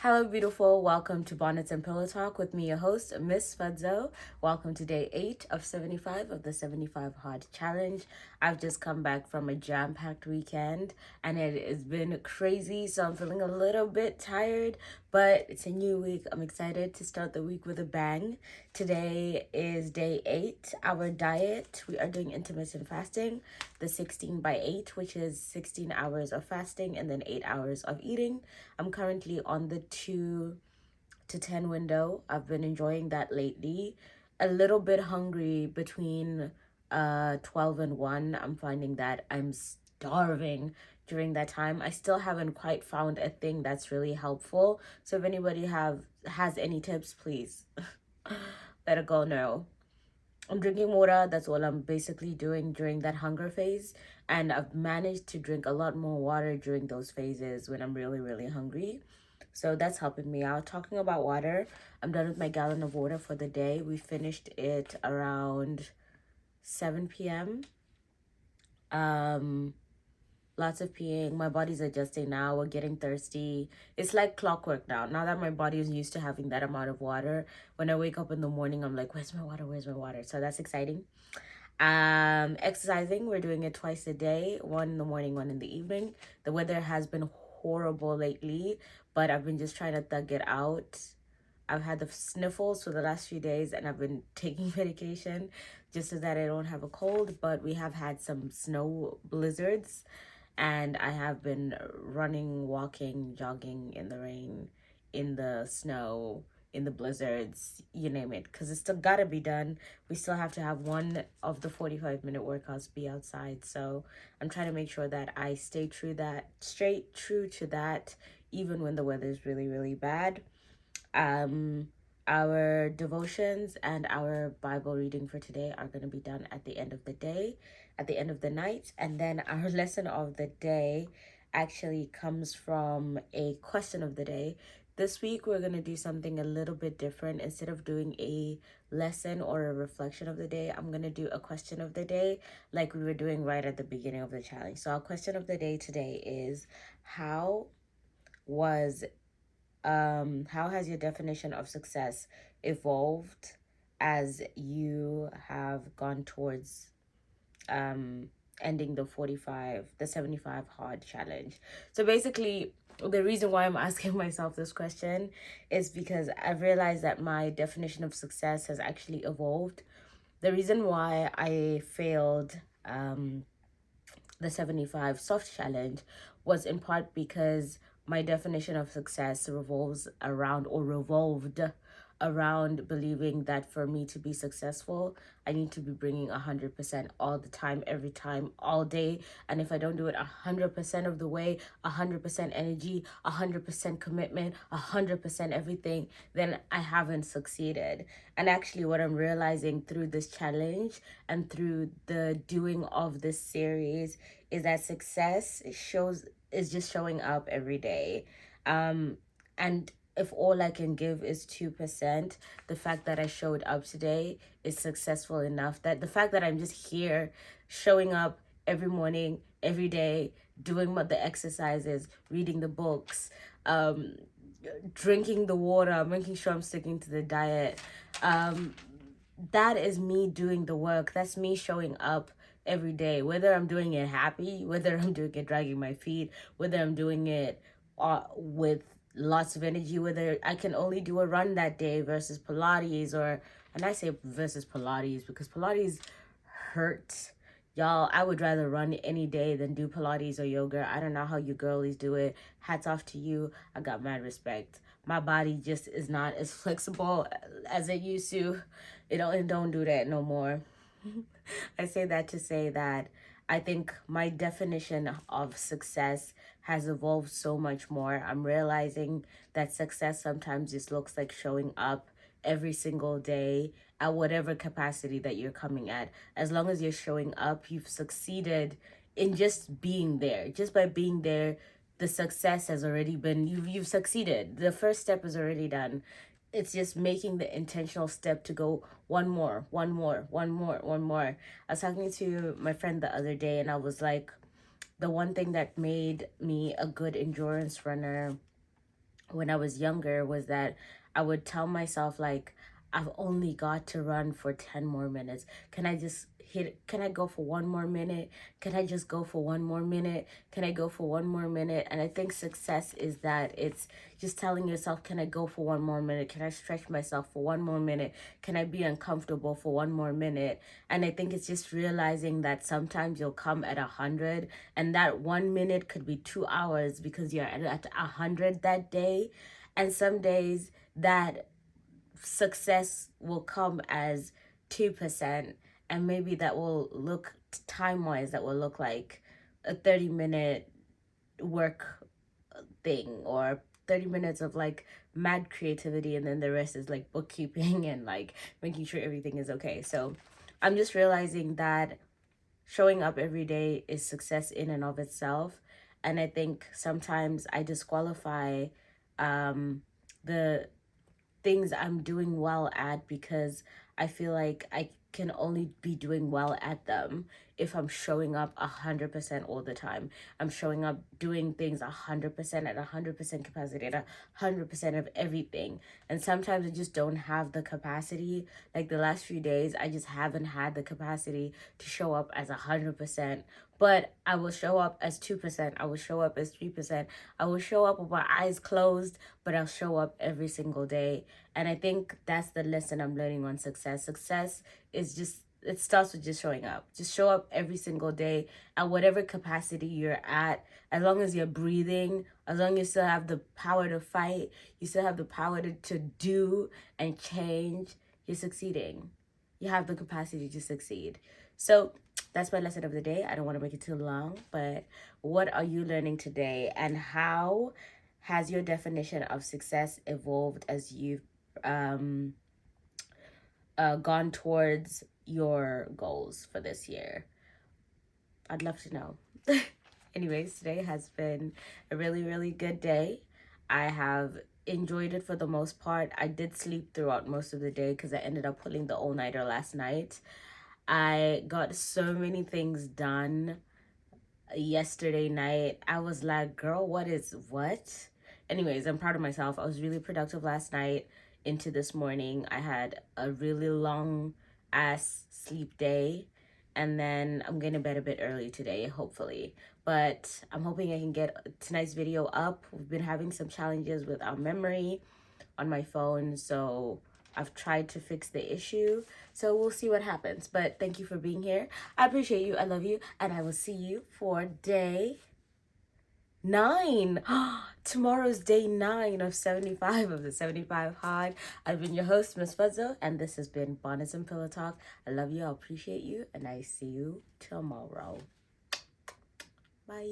Hello, beautiful. Welcome to Bonnets and Pillow Talk with me, your host, Miss Fadzo. Welcome to day 8 of 75 of the 75 Hard Challenge. I've just come back from a jam-packed weekend and it has been crazy, so I'm feeling a little bit tired, but it's a new week. I'm excited to start the week with a bang. Today is day 8. Our diet, we are doing intermittent fasting, the 16 by 8, which is 16 hours of fasting and then 8 hours of eating. I'm currently on the 2 to 10 window. I've been enjoying that lately. A little bit hungry between 12 and 1. I'm finding that I'm starving during that time. I still haven't quite found a thing that's really helpful. So if anybody has any tips, please let a girl know. I'm drinking water. That's all I'm basically doing during that hunger phase. And I've managed to drink a lot more water during those phases when I'm really, really hungry. So that's helping me out. Talking about water, I'm done with my gallon of water for the day. We finished it around 7 p.m. Lots of peeing. My body's adjusting now. We're getting thirsty. It's like clockwork now. Now that my body is used to having that amount of water, when I wake up in the morning, I'm like, where's my water? Where's my water? So that's exciting. Exercising, we're doing it twice a day, one in the morning, one in the evening. The weather has been horrible lately, but I've been just trying to thug it out. I've had the sniffles for the last few days and I've been taking medication just so that I don't have a cold, but we have had some snow blizzards and I have been running, walking, jogging in the rain, in the snow, in the blizzards, you name it, because it's still gotta be done. We still have to have one of the 45-minute workouts be outside. So I'm trying to make sure that I stay straight true to that, even when the weather is really, really bad. Um, our devotions and our Bible reading for today are going to be done at the end of the day, at the end of the night. And then our lesson of the day actually comes from a question of the day. This week, we're going to do something a little bit different. Instead of doing a lesson or a reflection of the day, I'm going to do a question of the day like we were doing right at the beginning of the challenge. So our question of the day today is, how was how has your definition of success evolved as you have gone towards um ending the 75 hard challenge? So basically, the reason why I'm asking myself this question is because I've realized that my definition of success has actually evolved. The reason why I failed the 75 soft challenge was in part because my definition of success revolved around believing that for me to be successful, I need to be bringing 100% all the time, every time, all day. And if I don't do it 100% of the way, 100% energy, 100% commitment, 100% everything, then I haven't succeeded. And actually, what I'm realizing through this challenge and through the doing of this series is that success is just showing up every day. And if all I can give is 2%, the fact that I showed up today is successful enough. That the fact that I'm just here showing up every morning, every day, doing the exercises, reading the books, drinking the water, making sure I'm sticking to the diet. That is me doing the work. That's me showing up every day, whether I'm doing it happy, whether I'm doing it dragging my feet, whether I'm doing it with lots of energy, whether I can only do a run that day versus Pilates, and I say versus Pilates because Pilates hurts. Y'all, I would rather run any day than do Pilates or yoga. I don't know how you girlies do it. Hats off to you. I got mad respect. My body just is not as flexible as it used to. It don't do that no more. I say that to say that I think my definition of success has evolved so much more. I'm realizing that success sometimes just looks like showing up every single day at whatever capacity that you're coming at. As long as you're showing up, you've succeeded in just being there. Just by being there, the success has already been, you've succeeded. The first step is already done. It's just making the intentional step to go one more, one more, one more, one more. I was talking to my friend the other day and I was like, the one thing that made me a good endurance runner when I was younger was that I would tell myself, like, I've only got to run for 10 more minutes. Can I just can I go for one more minute? Can I just go for one more minute? Can I go for one more minute? And I think success is that it's just telling yourself, can I go for one more minute? Can I stretch myself for one more minute? Can I be uncomfortable for one more minute? And I think it's just realizing that sometimes you'll come at 100, and that 1 minute could be 2 hours because you're at 100 that day. And some days that success will come as 2%, and maybe that will look time wise, that will look like a 30-minute work thing, or 30 minutes of like mad creativity, and then the rest is like bookkeeping and like making sure everything is okay. So I'm just realizing that showing up every day is success in and of itself. And I think sometimes I disqualify the things I'm doing well at because I feel like I can only be doing well at them if I'm showing up 100% all the time. I'm showing up doing things 100% at 100% capacity, at 100% of everything. And sometimes I just don't have the capacity. Like the last few days, I just haven't had the capacity to show up as 100%. But I will show up as 2%. I will show up as 3%. I will show up with my eyes closed, but I'll show up every single day. And I think that's the lesson I'm learning on success. Success is just, it starts with just showing up. Just show up every single day at whatever capacity you're at. As long as you're breathing, as long as you still have the power to fight, you still have the power to do and change, you're succeeding. You have the capacity to succeed. So that's my lesson of the day. I don't want to make it too long, but what are you learning today, and how has your definition of success evolved as you've um, gone towards your goals for this year? I'd love to know. Anyways, today has been a really, really good day. I have enjoyed it for the most part. I did sleep throughout most of the day because I ended up pulling the all-nighter last night. I got so many things done yesterday night. I was like, girl, what? Anyways, I'm proud of myself. I was really productive last night into this morning. I had a really long ass sleep day, and then I'm going to bed a bit early today, hopefully. But I'm hoping I can get tonight's video up. We've been having some challenges with our memory on my phone, so I've tried to fix the issue. So we'll see what happens. But thank you for being here. I appreciate you. I love you. And I will see you for day 9. Tomorrow's day 9 of 75 of the 75 Hard. I've been your host, Miss Fuzzo, and this has been Bonnets and Pillow Talk. I love you. I appreciate you. And I see you tomorrow. Bye.